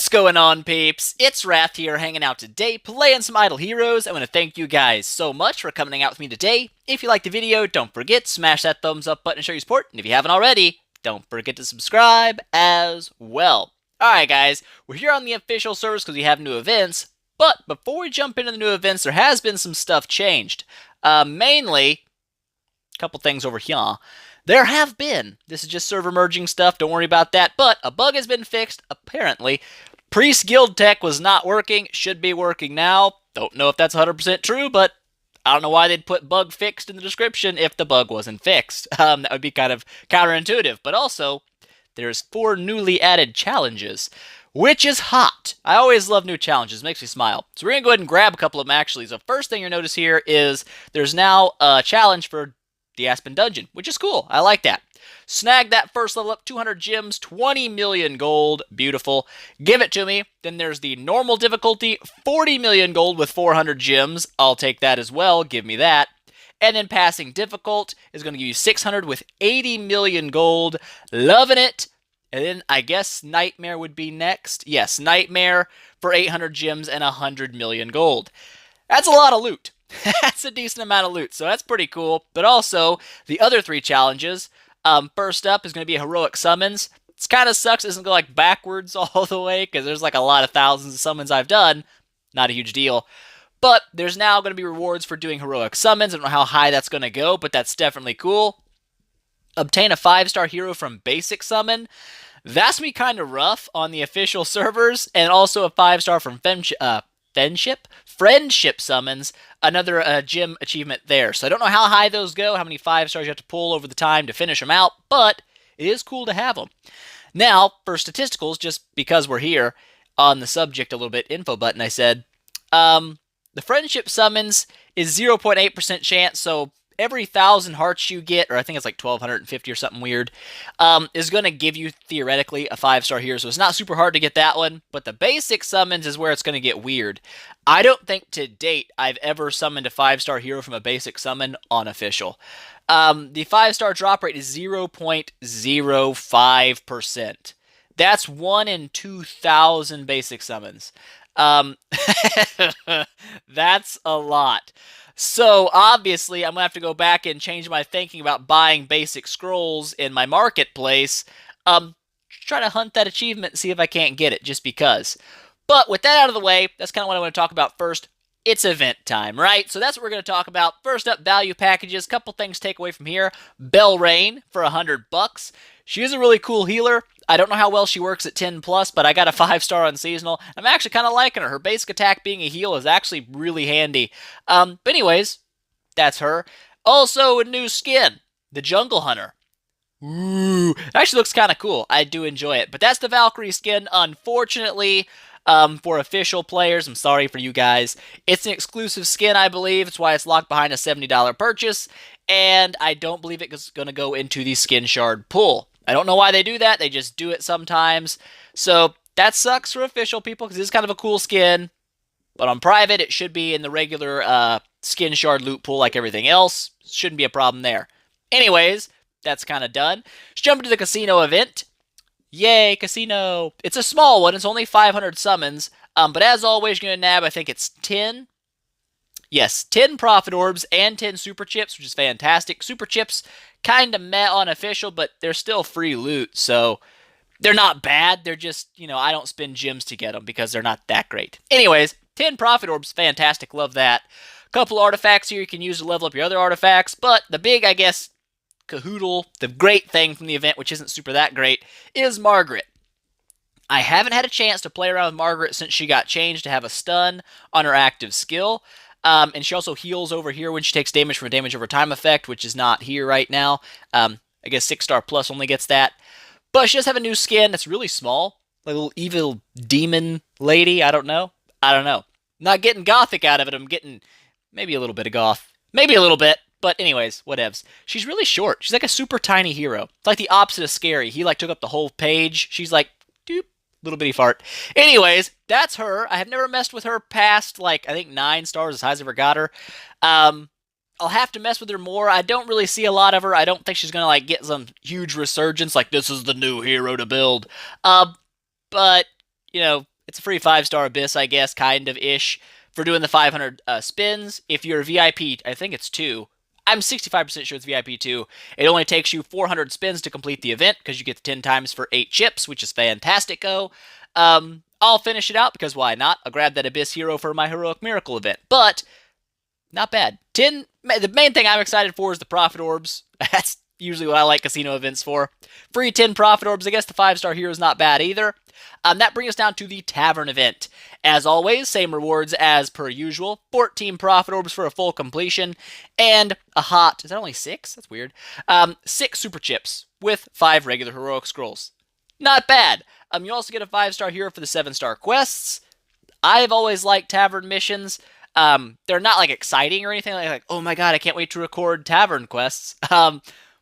What's going on, peeps? It's Wrath here, hanging out today, playing some Idle Heroes. I want to thank you guys so much for coming out with me today. If you liked the video, don't forget, smash that thumbs up button to show your support. And if you haven't already, don't forget to subscribe as well. Alright guys, we're here on the official servers because we have new events. But before we jump into the new events, there has been some stuff changed. Mainly, a couple things over here. There have been. This is just server merging stuff, don't worry about that. But a bug has been fixed, apparently. Priest Guild Tech was not working, should be working now. Don't know if that's 100% true, but I don't know why they'd put bug fixed in the description if the bug wasn't fixed. That would be kind of counterintuitive. But also, there's 4 newly added challenges, which is hot. I always love new challenges, makes me smile. So we're going to go ahead and grab a couple of them actually. So first thing you'll notice here is there's now a challenge for the Aspen Dungeon, which is cool. I like that. Snag that first level up, 200 gems, 20 million gold. Beautiful. Give it to me. Then there's the normal difficulty, 40 million gold with 400 gems. I'll take that as well. Give me that. And then passing difficult is going to give you 600 with 80 million gold. Loving it. And then I guess Nightmare would be next. Yes, Nightmare for 800 gems and 100 million gold. That's a lot of loot. That's a decent amount of loot, so that's pretty cool. But also, the other 3 challenges. First up is going to be Heroic Summons. It kind of sucks it doesn't go like backwards all the way, because there's like a lot of thousands of summons I've done. Not a huge deal. But there's now going to be rewards for doing Heroic Summons. I don't know how high that's going to go, but that's definitely cool. Obtain a 5-star hero from Basic Summon. That's going to be kind of rough on the official servers. And also a 5-star from Friendship Summons, another gym achievement there. So I don't know how high those go, how many 5-stars you have to pull over the time to finish them out, but it is cool to have them. Now, for statisticals, just because we're here on the subject a little bit, info button, I said, the Friendship Summons is 0.8% chance, so every 1,000 hearts you get, or I think it's like 1,250 or something weird, is going to give you, theoretically, a 5-star hero. So it's not super hard to get that one, but the basic summons is where it's going to get weird. I don't think to date I've ever summoned a 5-star hero from a basic summon on official. The 5-star drop rate is 0.05%. That's 1 in 2,000 basic summons. That's a lot. So, obviously, I'm going to have to go back and change my thinking about buying basic scrolls in my marketplace. Try to hunt that achievement and see if I can't get it, just because. But with that out of the way, that's kind of what I want to talk about first. It's event time, right? So that's what we're going to talk about. First up, value packages. Couple things to take away from here. Belrain for $100. She is a really cool healer. I don't know how well she works at 10 plus, but I got a 5-star on seasonal. I'm actually kind of liking her. Her basic attack being a heal is actually really handy. But anyways, that's her. Also, a new skin, the Jungle Hunter. Ooh, it actually looks kind of cool. I do enjoy it. But that's the Valkyrie skin. Unfortunately, for official players, I'm sorry for you guys. It's an exclusive skin, I believe. It's why it's locked behind a $70 purchase. And I don't believe it's going to go into the skin shard pool. I don't know why they do that. They just do it sometimes. So that sucks for official people because it's kind of a cool skin. But on private, it should be in the regular skin shard loot pool like everything else. Shouldn't be a problem there. Anyways, that's kind of done. Let's jump into the casino event. Yay, casino. It's a small one. It's only 500 summons. But as always, you're going to nab, I think it's 10. Yes, 10 profit orbs and 10 super chips, which is fantastic. Super chips, kind of meh on official, but they're still free loot, so they're not bad. They're just, I don't spend gems to get them because they're not that great. Anyways, 10 profit orbs, fantastic. Love that. Couple artifacts here you can use to level up your other artifacts, but the big, I guess, cahoodle, the great thing from the event, which isn't super that great, is Margaret. I haven't had a chance to play around with Margaret since she got changed to have a stun on her active skill. And she also heals over here when she takes damage from a damage over time effect, which is not here right now. I guess 6-star plus only gets that. But she does have a new skin that's really small. Like a little evil demon lady. I don't know. Not getting gothic out of it. I'm getting maybe a little bit of goth. Maybe a little bit. But anyways, whatevs. She's really short. She's like a super tiny hero. It's like the opposite of Scary. He took up the whole page. She's like, doop. Little bitty fart. Anyways, that's her. I have never messed with her past, I think 9 stars as high as I ever got her. I'll have to mess with her more. I don't really see a lot of her. I don't think she's going to, get some huge resurgence, this is the new hero to build. But, It's a free 5-star Abyss, I guess, kind of ish, for doing the 500 spins. If you're VIP, I think it's 2. I'm 65% sure it's VIP 2. It only takes you 400 spins to complete the event because you get the 10 times for 8 chips, which is fantastico. I'll finish it out because why not? I'll grab that Abyss Hero for my Heroic Miracle event. But not bad. 10. The main thing I'm excited for is the Profit Orbs. That's usually what I like casino events for. Free 10 Profit Orbs. I guess the 5-star hero is not bad either. That brings us down to the Tavern event. As always, same rewards as per usual. 14 Profit Orbs for a full completion. And a hot, is that only 6? That's weird. 6 Super Chips with 5 regular Heroic Scrolls. Not bad. You also get a 5-star hero for the 7-star quests. I've always liked Tavern missions. They're not like exciting or anything like, oh my god, I can't wait to record Tavern quests.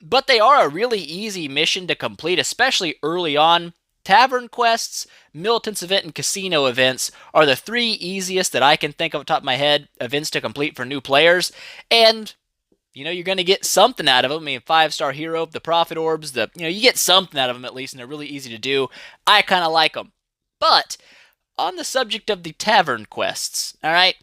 But they are a really easy mission to complete, especially early on. Tavern quests, Militants event, and casino events are the 3 easiest that I can think of off the top of my head events to complete for new players. And, you're going to get something out of them. I mean, 5-star hero, the Profit Orbs, you get something out of them at least, and they're really easy to do. I kind of like them. But, on the subject of the Tavern quests, alright?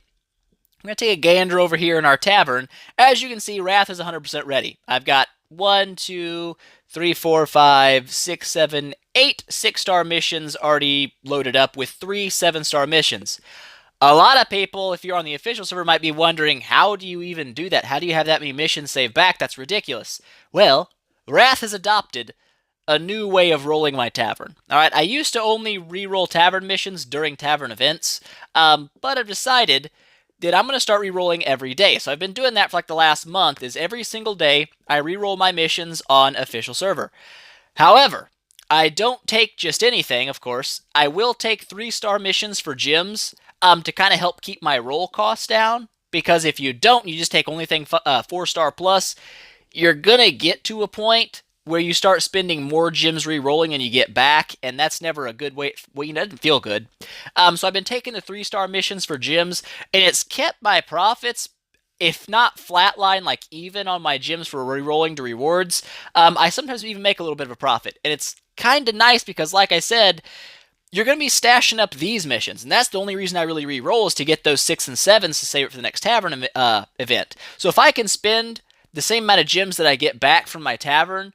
I'm going to take a gander over here in our tavern. As you can see, Wrath is 100% ready. I've got 1, 2, 3, 4, 5, 6, 7, 8 6-star missions already loaded up with 3 7-star missions. A lot of people, if you're on the official server, might be wondering, how do you even do that? How do you have that many missions saved back? That's ridiculous. Well, Wrath has adopted a new way of rolling my tavern. Alright, I used to only re-roll tavern missions during tavern events, but I've decided that I'm going to start re-rolling every day. So I've been doing that for like the last month, is every single day I re-roll my missions on official server. However, I don't take just anything, of course. I will take 3-star missions for gyms to kind of help keep my roll costs down. Because if you don't, you just take only thing 4-star plus, you're going to get to a point where you start spending more gyms re-rolling than you get back, and that's never a good way. Well, it doesn't feel good. So I've been taking the 3-star missions for gyms, and it's kept my profits, if not flatline, like even on my gyms for re-rolling to rewards. I sometimes even make a little bit of a profit, and it's kind of nice because, like I said, you're going to be stashing up these missions, and that's the only reason I really re-roll is to get those 6 and 7s to save it for the next tavern event. So if I can spend the same amount of gems that I get back from my tavern,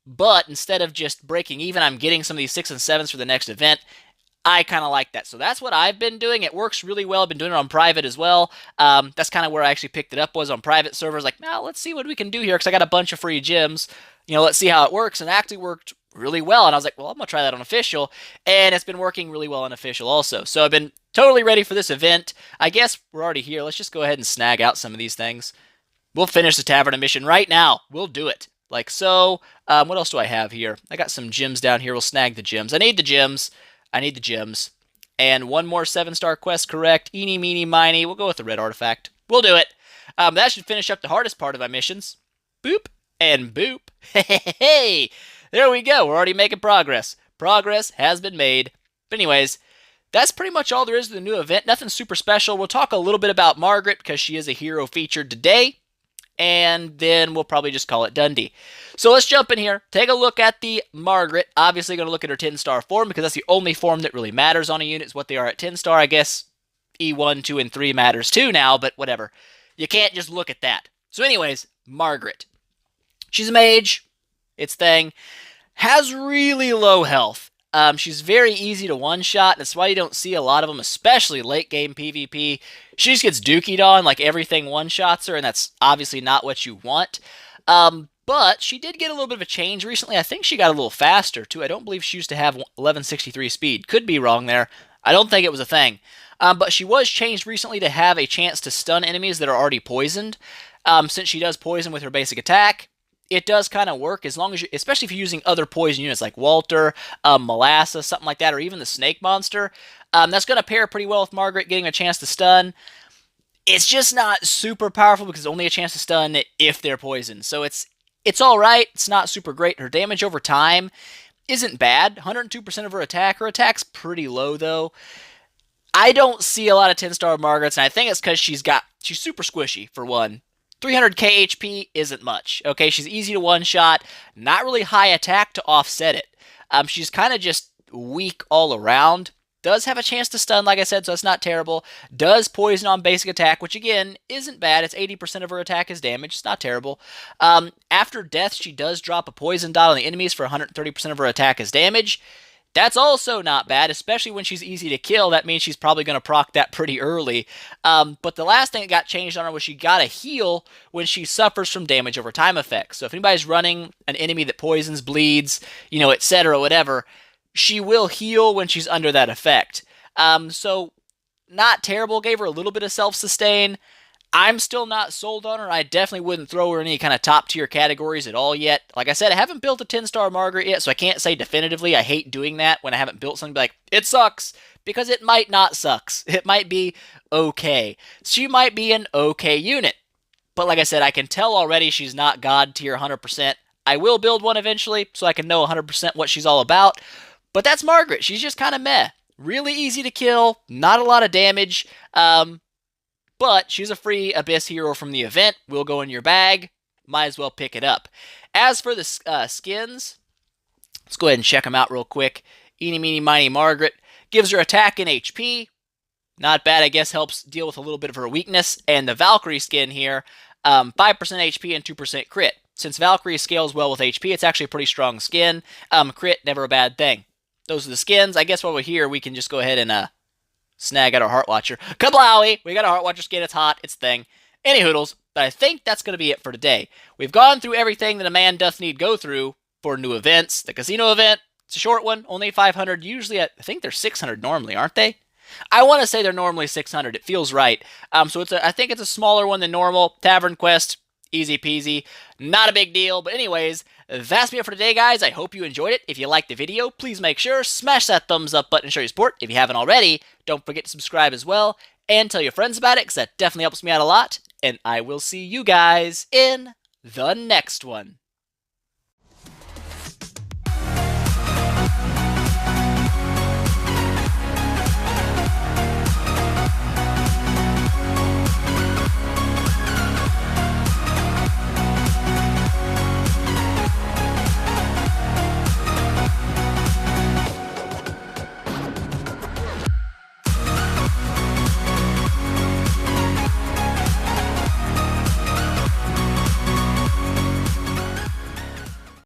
but instead of just breaking even, I'm getting some of these 6 and 7s for the next event, I kind of like that. So that's what I've been doing. It works really well. I've been doing it on private as well. That's kind of where I actually picked it up, was on private servers. Like, now let's see what we can do here, because I got a bunch of free gems. Let's see how it works. And it actually worked really well. And I was like, well, I'm going to try that on official. And it's been working really well on official also. So I've been totally ready for this event. I guess we're already here. Let's just go ahead and snag out some of these things. We'll finish the tavern mission right now. We'll do it. Like so. What else do I have here? I got some gems down here. We'll snag the gems. I need the gems. And one more 7-star quest, correct. Eeny, meeny, miny. We'll go with the red artifact. We'll do it. That should finish up the hardest part of my missions. Boop and boop. Hey, there we go. We're already making progress. Progress has been made. But anyways, that's pretty much all there is to the new event. Nothing super special. We'll talk a little bit about Margaret because she is a hero featured today. And then we'll probably just call it Dundee. So let's jump in here. Take a look at the Margaret. Obviously going to look at her 10-star form because that's the only form that really matters on a unit is what they are at 10-star. I guess E1, 2, and 3 matters too now, but whatever. You can't just look at that. So anyways, Margaret. She's a mage. It's thing. Has really low health. She's very easy to one-shot, and that's why you don't see a lot of them, especially late-game PvP. She just gets dookied on, like everything one-shots her, and that's obviously not what you want. But she did get a little bit of a change recently. I think she got a little faster, too. I don't believe she used to have 1163 speed. Could be wrong there. I don't think it was a thing. But she was changed recently to have a chance to stun enemies that are already poisoned. Since she does poison with her basic attack, it does kind of work as long as you, especially if you're using other poison units like Walter, Molasses, something like that, or even the Snake Monster. That's going to pair pretty well with Margaret getting a chance to stun. It's just not super powerful because it's only a chance to stun if they're poisoned. So it's alright. It's not super great. Her damage over time isn't bad. 102% of her attack. Her attack's pretty low, though. I don't see a lot of 10-star Margarets, and I think it's because she's super squishy, for one. 300k HP isn't much. Okay, she's easy to one-shot, not really high attack to offset it. She's kind of just weak all around. Does have a chance to stun, like I said, so it's not terrible. Does poison on basic attack, which again isn't bad. It's 80% of her attack is damage. It's not terrible. After death, she does drop a poison dot on the enemies for 130% of her attack as damage. That's also not bad, especially when she's easy to kill. That means she's probably going to proc that pretty early. But the last thing that got changed on her was she got a heal when she suffers from damage over time effects. So if anybody's running an enemy that poisons, bleeds, etc., whatever, she will heal when she's under that effect. So not terrible. Gave her a little bit of self-sustain. I'm still not sold on her. I definitely wouldn't throw her in any kind of top tier categories at all yet. Like I said, I haven't built a 10-star Margaret yet, so I can't say definitively. I hate doing that when I haven't built something like, it sucks, because it might not sucks. It might be okay. She might be an okay unit. But like I said, I can tell already she's not God tier 100%. I will build one eventually, so I can know 100% what she's all about. But that's Margaret. She's just kind of meh. Really easy to kill, not a lot of damage. But she's a free Abyss hero from the event. Will go in your bag. Might as well pick it up. As for the skins, let's go ahead and check them out real quick. Eeny, meeny, miny, Margaret. Gives her attack and HP. Not bad, I guess. Helps deal with a little bit of her weakness. And the Valkyrie skin here, 5% HP and 2% crit. Since Valkyrie scales well with HP, it's actually a pretty strong skin. Crit, never a bad thing. Those are the skins. I guess while we're here, we can just go ahead and snag out our Heart Watcher. Kablowie! We got a Heart Watcher skin. It's hot. It's a thing. Any hoodles. But I think that's going to be it for today. We've gone through everything that a man doth need go through for new events. The casino event, it's a short one. Only 500. Usually, I think they're 600 normally, aren't they? I want to say they're normally 600. It feels right. So I think it's a smaller one than normal. Tavern Quest, easy peasy. Not a big deal. But anyways, that's it for today, guys. I hope you enjoyed it. If you liked the video, please make sure smash that thumbs up button to show your support. If you haven't already, don't forget to subscribe as well. And tell your friends about it, because that definitely helps me out a lot. And I will see you guys in the next one.